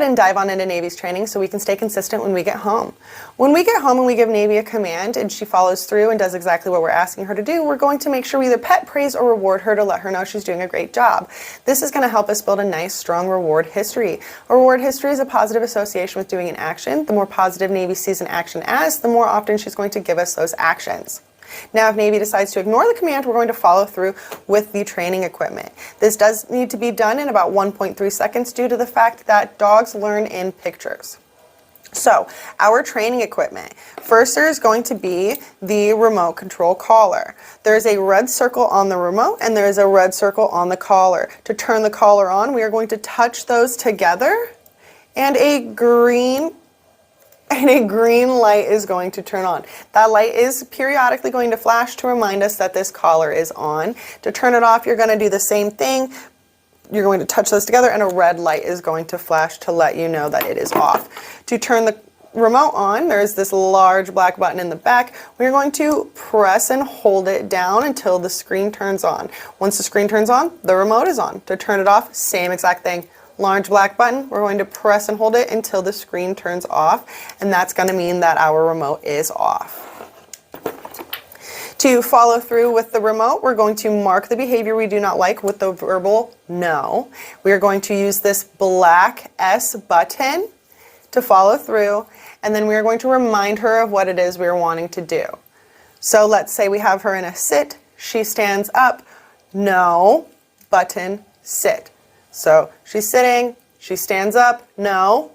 ahead and dive on into Navy's training so we can stay consistent when we get home. When we get home and we give Navy a command and she follows through and does exactly what we're asking her to do, we're going to make sure we either pet, praise, or reward her to let her know she's doing a great job. This is going to help us build a nice, strong reward history. A reward history is a positive association with doing an action. The more positive Navy sees an action as, the more often she's going to give us those actions. Now, if Navy decides to ignore the command, we're going to follow through with the training equipment. This does need to be done in about 1.3 seconds due to the fact that dogs learn in pictures. So, our training equipment. First, there is going to be the remote control collar. There's a red circle on the remote and there is a red circle on the collar. To turn the collar on, we are going to touch those together and a green light is going to turn on. That light is periodically going to flash to remind us that this collar is on. To turn it off, you're going to do the same thing. You're going to touch those together and a red light is going to flash to let you know that it is off. To turn the remote on, there's this large black button in the back. We're going to press and hold it down until the screen turns on. Once the screen turns on, the remote is on. To turn it off, same exact thing. Large black button, we're going to press and hold it until the screen turns off, and that's going to mean that our remote is off. To follow through with the remote, we're going to mark the behavior we do not like with the verbal no. We are going to use this black S button to follow through, and then we are going to remind her of what it is we are wanting to do. So let's say we have her in a sit, she stands up, no, button, sit. So she's sitting, she stands up, no,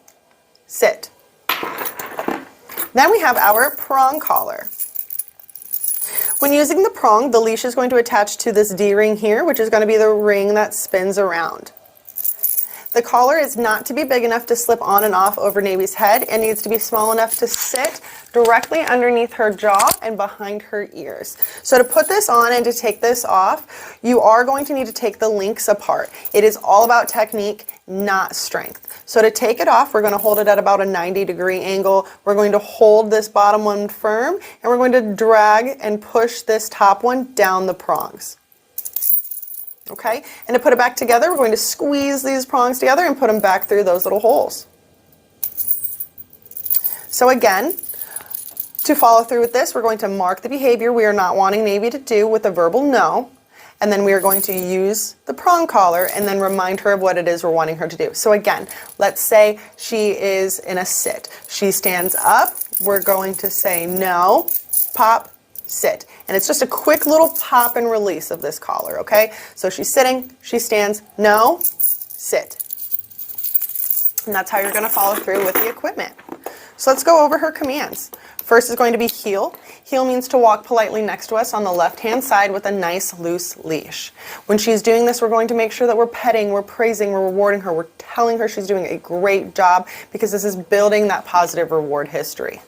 sit. Then we have our prong collar. When using the prong, the leash is going to attach to this D-ring here, which is going to be the ring that spins around. The collar is not to be big enough to slip on and off over Navy's head. It needs to be small enough to sit directly underneath her jaw and behind her ears. So to put this on and to take this off, you are going to need to take the links apart. It is all about technique, not strength. So to take it off, we're going to hold it at about a 90-degree angle. We're going to hold this bottom one firm, and we're going to drag and push this top one down the prongs. Okay, and to put it back together, we're going to squeeze these prongs together and put them back through those little holes. So again, to follow through with this, we're going to mark the behavior we are not wanting Navy to do with a verbal no, and then we are going to use the prong collar and then remind her of what it is we're wanting her to do. So again, let's say she is in a sit. She stands up, we're going to say no, pop, sit. And it's just a quick little pop and release of this collar, okay? So she's sitting, she stands, no, sit. And that's how you're going to follow through with the equipment. So let's go over her commands. First is going to be heel. Heel means to walk politely next to us on the left-hand side with a nice loose leash. When she's doing this, we're going to make sure that we're petting, we're praising, we're rewarding her, we're telling her she's doing a great job because this is building that positive reward history.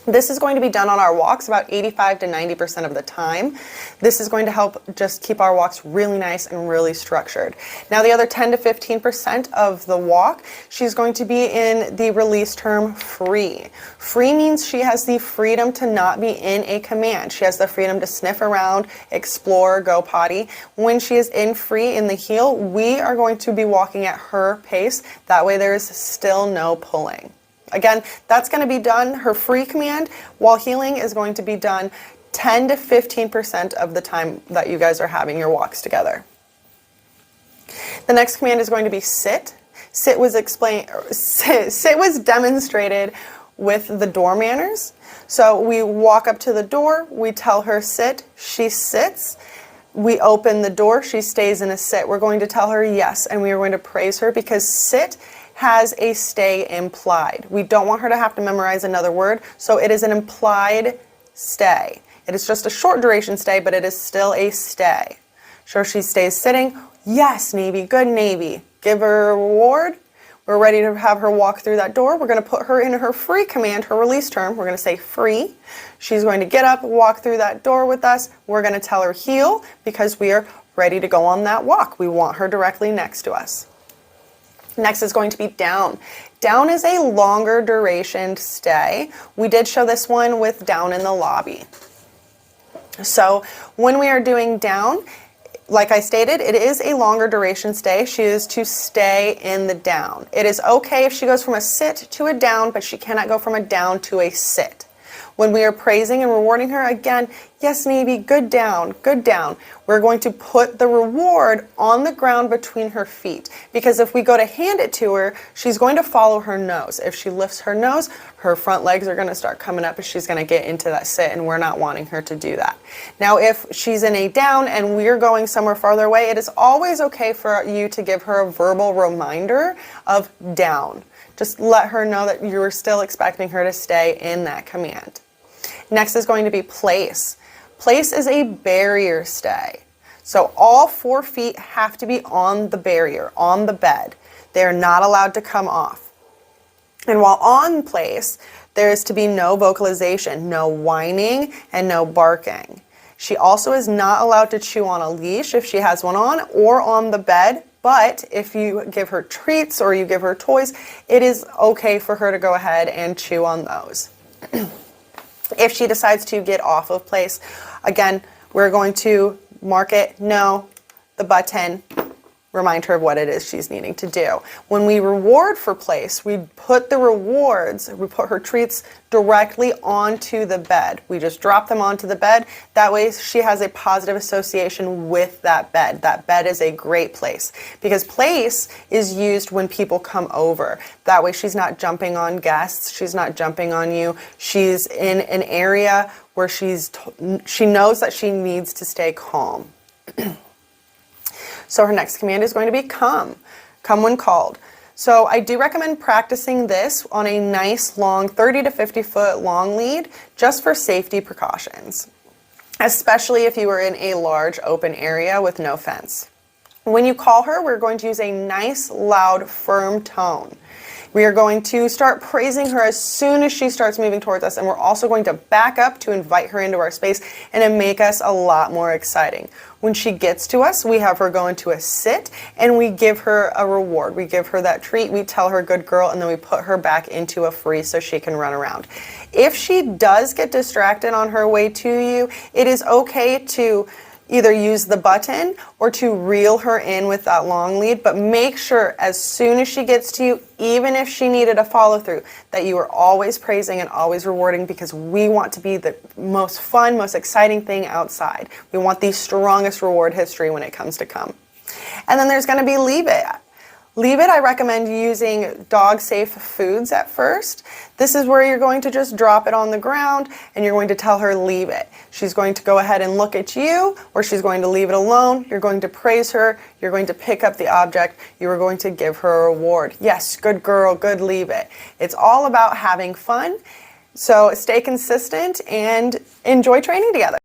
This is going to be done on our walks about 85 to 90% of the time. This is going to help just keep our walks really nice and really structured. Now the other 10 to 15% of the walk, she's going to be in the release term free. Free means she has the freedom to not be in a command. She has the freedom to sniff around, explore, go potty. When she is in free in the heel, we are going to be walking at her pace. That way there is still no pulling. Again, that's going to be done, her free command, while healing is going to be done 10 to 15% of the time that you guys are having your walks together. The next command is going to be sit. Sit was demonstrated with the door manners. So we walk up to the door, we tell her sit, she sits. We open the door, she stays in a sit. We're going to tell her yes, and we are going to praise her because sit has a stay implied. We don't want her to have to memorize another word, so it is an implied stay. It is just a short duration stay, but it is still a stay. So she stays sitting. Yes, Navy, good Navy. Give her a reward. We're ready to have her walk through that door. We're going to put her in her free command, her release term. We're going to say free. She's going to get up, walk through that door with us. We're going to tell her heel because we are ready to go on that walk. We want her directly next to us. Next is going to be down. Down is a longer duration stay. We did show this one with down in the lobby. So when we are doing down, Like I stated, it is a longer duration stay. She is to stay in the down. It is okay if she goes from a sit to a down, but she cannot go from a down to a sit. When we are praising and rewarding her, again, yes, Navy, good down, good down. We're going to put the reward on the ground between her feet, because if we go to hand it to her, she's going to follow her nose. If she lifts her nose, her front legs are going to start coming up and she's going to get into that sit, and we're not wanting her to do that. Now, if she's in a down and we're going somewhere farther away, it is always okay for you to give her a verbal reminder of down. Just let her know that you're still expecting her to stay in that command. Next is going to be place. Place is a barrier stay. So all 4 feet have to be on the barrier, on the bed. They are not allowed to come off. And while on place, there is to be no vocalization, no whining, and no barking. She also is not allowed to chew on a leash if she has one on, or on the bed. But if you give her treats or you give her toys, it is okay for her to go ahead and chew on those. If she decides to get off of place, again, we're going to mark it no, the button, remind her of what it is she's needing to do. When we reward for place, we put the rewards, we put her treats directly onto the bed. We just drop them onto the bed. That way she has a positive association with that bed. That bed is a great place, because place is used when people come over. That way she's not jumping on guests, she's not jumping on you. She's in an area where she knows that she needs to stay calm. So her next command is going to be come. Come when called. So I do recommend practicing this on a nice long 30 to 50 foot long lead, just for safety precautions, especially if you are in a large open area with no fence. When you call her, we're going to use a nice, loud, firm tone. We are going to start praising her as soon as she starts moving towards us, and we're also going to back up to invite her into our space and to make us a lot more exciting. When she gets to us, we have her go into a sit, and we give her a reward. We give her that treat, we tell her good girl, and then we put her back into a freeze so she can run around. If she does get distracted on her way to you, it is okay to either use the button or to reel her in with that long lead, but make sure as soon as she gets to you, even if she needed a follow through, that you are always praising and always rewarding, because we want to be the most fun, most exciting thing outside. We want the strongest reward history when it comes to come. And then there's going to be leave it. Leave it, I recommend using dog-safe foods at first. This is where you're going to just drop it on the ground and you're going to tell her leave it. She's going to go ahead and look at you, or she's going to leave it alone. You're going to praise her. You're going to pick up the object. You are going to give her a reward. Yes, good girl, good leave it. It's all about having fun. So stay consistent and enjoy training together.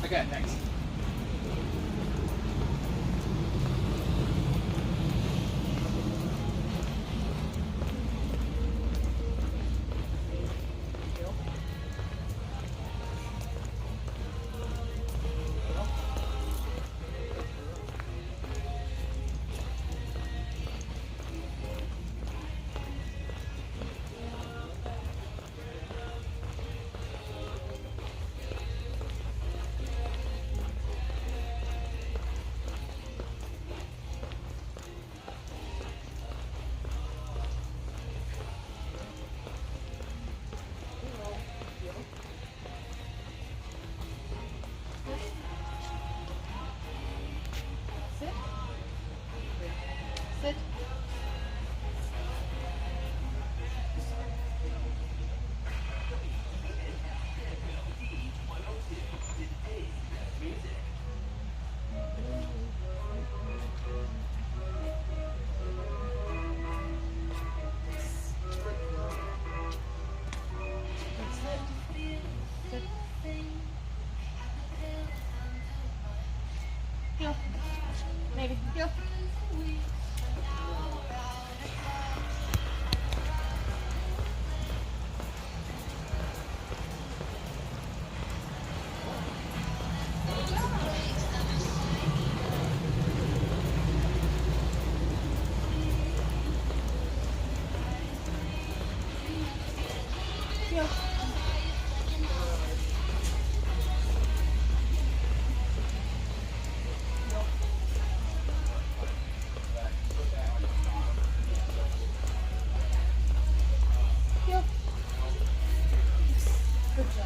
Okay, thanks. Sit. Heel. Maybe. Heel. Heel. Heel. Good job.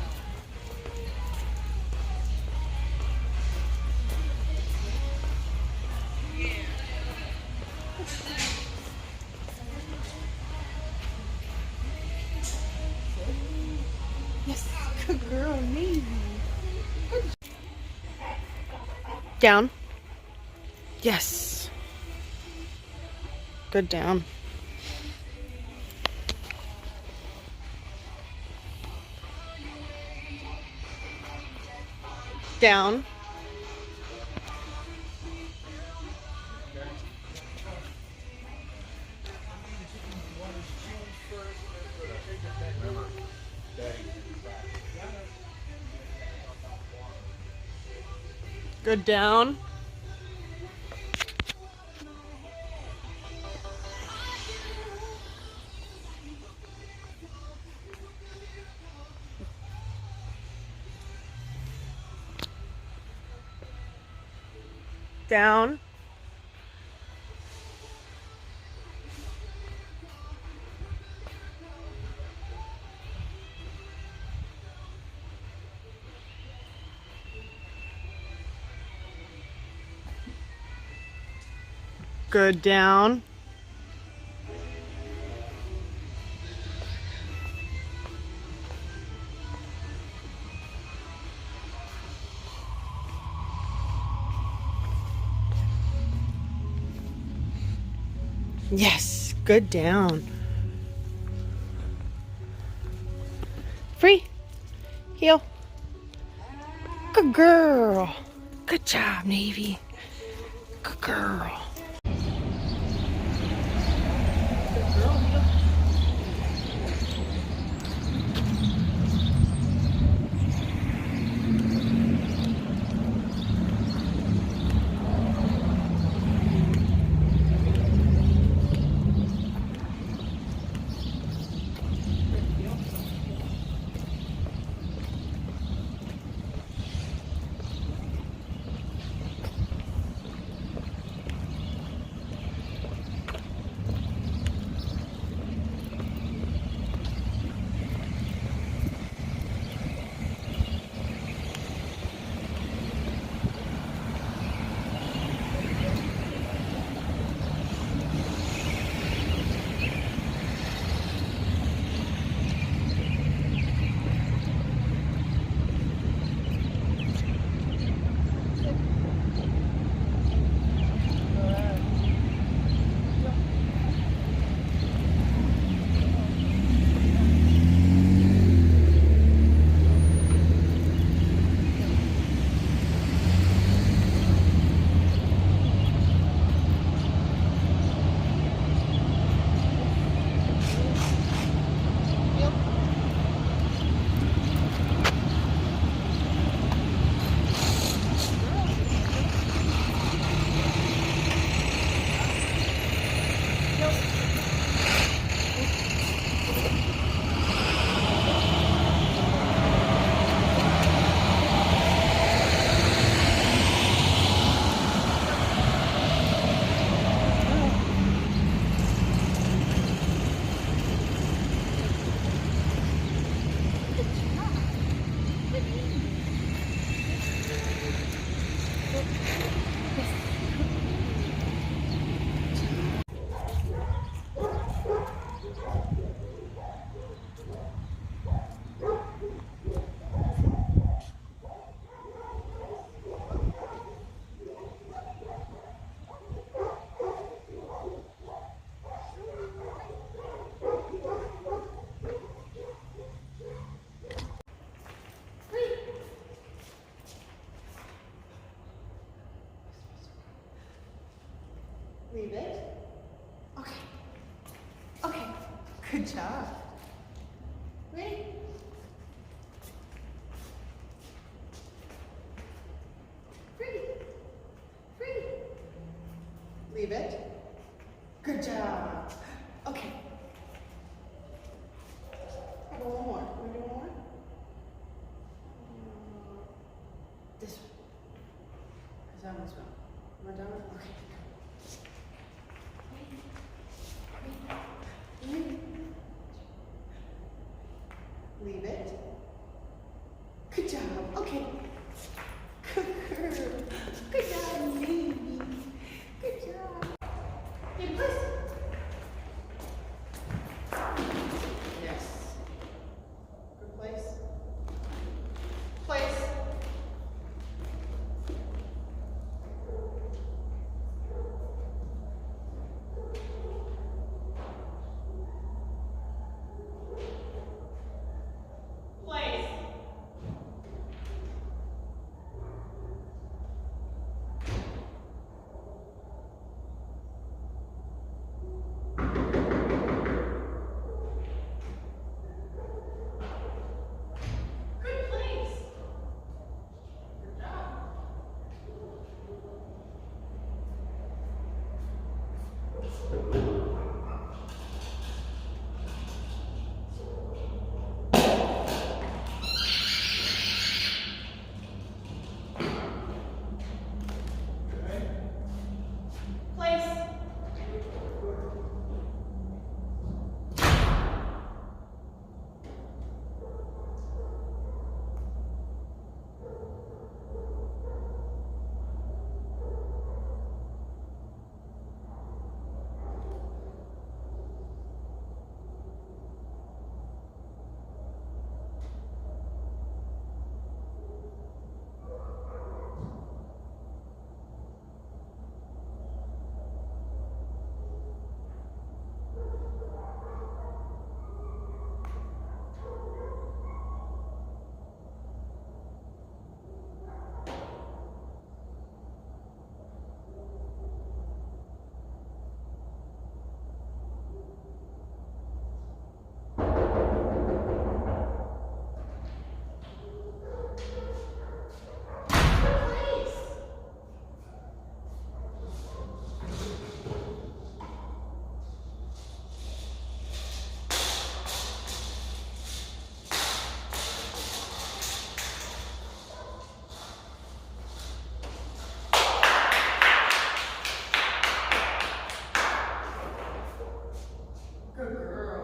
Yes, good girl, Navy. Down. Yes. Good down. Down. Good down. Down. Good down. Yes, good down. Free. Heel. Good girl. Good job, Navy. Good girl. job. Ready? Ready. Ready. Leave it. Good job. Okay. How about one more? Want to do one more? This one. Because that one's wrong. We're done? Okay. Leave it. Good job. Okay. Good girl. Good job, baby. Good job. Get in place. Yes. Good place. Place. Place. Good place. Good job. Place. Good girl.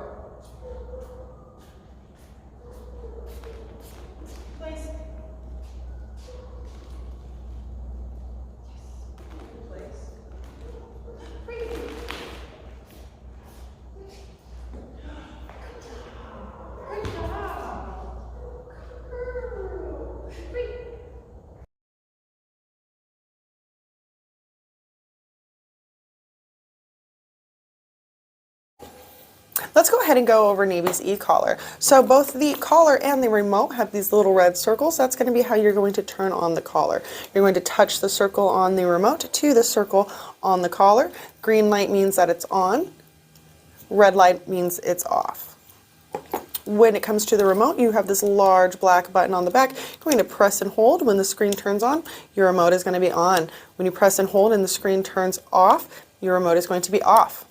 Place. Good place. Ready. Good job. Girl. Ready. Let's go ahead and go over Navy's e-collar. So both the collar and the remote have these little red circles. That's going to be how you're going to turn on the collar. You're going to touch the circle on the remote to the circle on the collar. Green light means that it's on. Red light means it's off. When it comes to the remote, you have this large black button on the back. You're going to press and hold. When the screen turns on, your remote is going to be on. When you press and hold and the screen turns off, your remote is going to be off.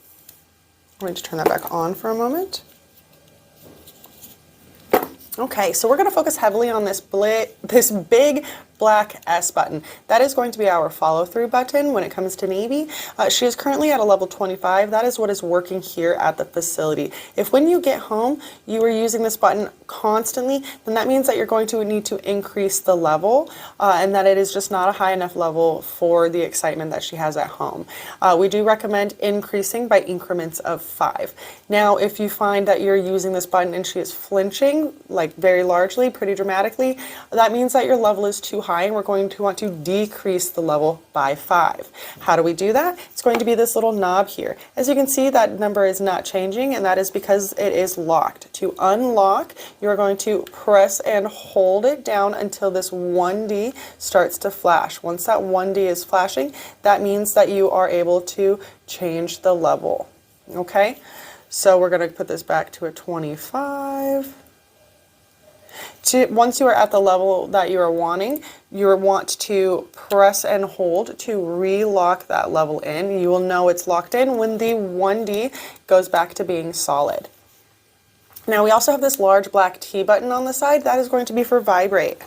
I'm going to turn that back on for a moment. Okay, so we're going to focus heavily on this big black S button. That is going to be our follow-through button when it comes to Navy. She is currently at a level 25. That is what is working here at the facility. If when you get home you are using this button constantly, then that means that you're going to need to increase the level and that it is just not a high enough level for the excitement that she has at home. We do recommend increasing by increments of 5. Now, if you find that you're using this button and she is flinching, like very largely, pretty dramatically, that means that your level is too high and we're going to want to decrease the level by 5. How do we do that? It's going to be this little knob here. As you can see, that number is not changing, and that is because it is locked. To unlock, you're going to press and hold it down until this 1D starts to flash. Once that 1D is flashing, that means that you are able to change the level. Okay? So we're going to put this back to a 25. Once you are at the level that you are wanting, you want to press and hold to re-lock that level in. You will know it's locked in when the 1D goes back to being solid. Now we also have this large black T button on the side. That is going to be for vibrate.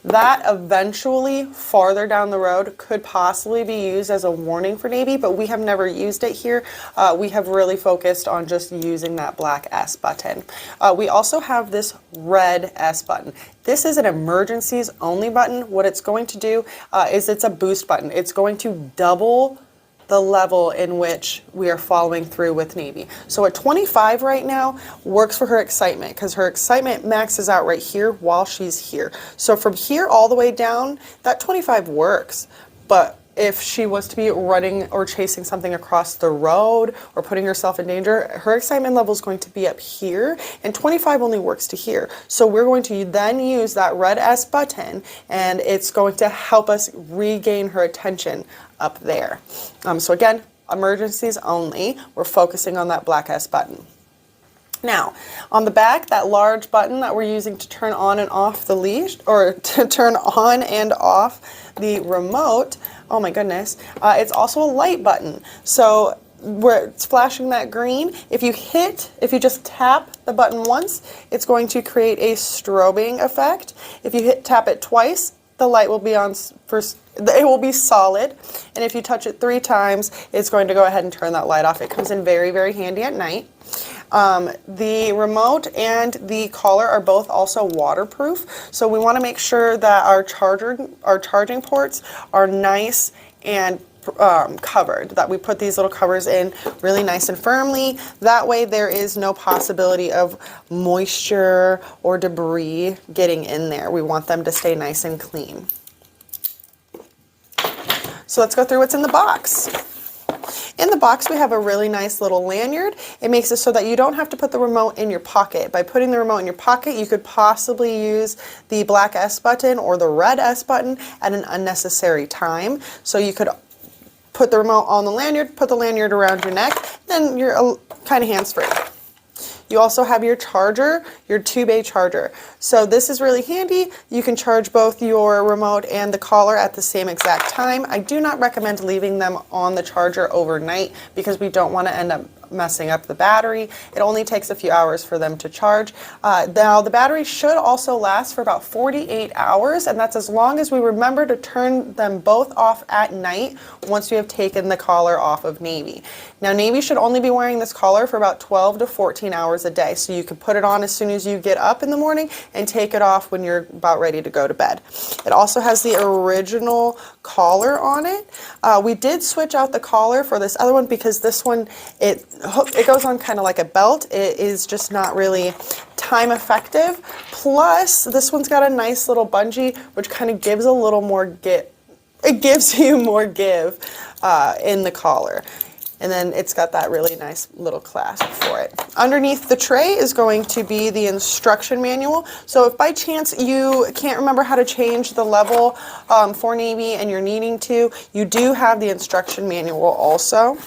That eventually, farther down the road, could possibly be used as a warning for Navy, but we have never used it here. We have really focused on just using that black S button. We also have this red S button. This is an emergencies only button. What it's going to do is it's a boost button. It's going to double the level in which we are following through with Navy. So at 25 right now works for her excitement because her excitement maxes out right here while she's here. So from here all the way down, that 25 works. But if she was to be running or chasing something across the road or putting herself in danger, her excitement level is going to be up here, and 25 only works to here. So we're going to then use that red S button, and it's going to help us regain her attention up there. So again, emergencies only. We're focusing on that black S button. Now, on the back, that large button that we're using to turn on and off the leash, or to turn on and off the remote, oh my goodness, it's also a light button. So where it's flashing that green, if you just tap the button once, it's going to create a strobing effect. If you tap it twice, the light will be on first. It will be solid, and if you touch it 3 times, it's going to go ahead and turn that light off. It comes in very, very handy at night. The remote and the collar are both also waterproof, so we want to make sure that our charging ports are nice and covered, that we put these little covers in really nice and firmly. That way there is no possibility of moisture or debris getting in there. We want them to stay nice and clean. So let's go through what's in the box. In the box we have a really nice little lanyard. It makes it so that you don't have to put the remote in your pocket. By putting the remote in your pocket, you could possibly use the black S button or the red S button at an unnecessary time. So you could put the remote on the lanyard, put the lanyard around your neck, then you're kind of hands-free. You also have your charger, your 2-bay charger. So this is really handy. You can charge both your remote and the collar at the same exact time. I do not recommend leaving them on the charger overnight because we don't want to end up messing up the battery. It only takes a few hours for them to charge. Now the battery should also last for about 48 hours, and that's as long as we remember to turn them both off at night once we have taken the collar off of Navy. Now Navy should only be wearing this collar for about 12 to 14 hours a day, so you can put it on as soon as you get up in the morning and take it off when you're about ready to go to bed. It also has the original collar on it. We did switch out the collar for this other one because this one, it goes on kind of like a belt. It is just not really time effective. Plus, this one's got a nice little bungee, which kind of gives a little more give. It gives you more give in the collar. And then it's got that really nice little clasp for it. Underneath the tray is going to be the instruction manual. So if by chance you can't remember how to change the level for Navy and you're needing to, you do have the instruction manual also.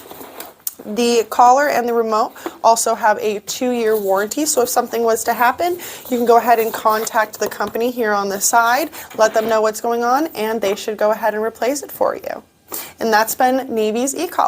The collar and the remote also have a 2-year warranty, so if something was to happen, you can go ahead and contact the company here on the side, let them know what's going on, and they should go ahead and replace it for you. And that's been Navy's e-collar.